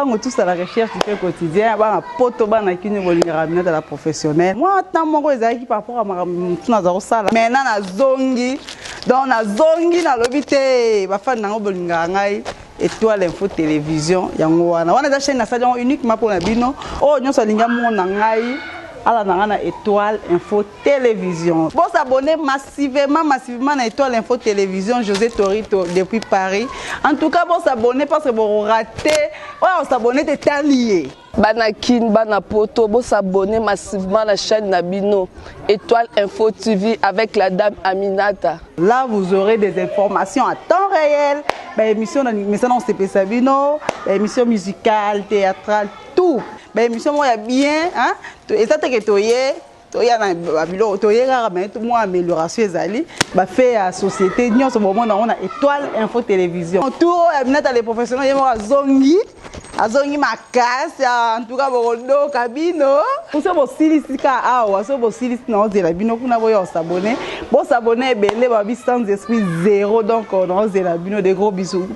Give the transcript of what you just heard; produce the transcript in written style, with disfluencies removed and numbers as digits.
bango tous à la recherche du fait quotidien ba poto ba na kini bolinga mina la professionnelle moi tant moko ezaki par rapport à ma tuna za sala maintenant na zongi donc na zongi na lobité ba fan na bolinga ngai Étoile Info Télévision yango wana za chaîne na salon uniquement pour na bino oh nyonso linga mona ngai ala na Étoile Info Télévision. Bon s'abonner massivement à Étoile Info Télévision José Torito depuis Paris. En tout cas bon s'abonner parce que bon raté on s'abonner de talier. Banakin Banapoto bon s'abonner massivement à la chaîne Nabino Étoile Info TV avec la dame Aminata. Là vous aurez des informations à temps réel, émission non CP Sabino, émission musicale, théâtrale, tout. Émission moi bien hein et ça que toyé na babilo toyé mais tout moi amélioration ezali ba fait à société nous ce moment on a Étoile Info Télévision tout Aminata les professionnels yemo azongi makasi en tout cas bondo kabino pour ça bo silisika awa so bo silis na zela bino kuna boyo s'abonner belé ba sans esprit zéro donc on zela bino des gros bisous.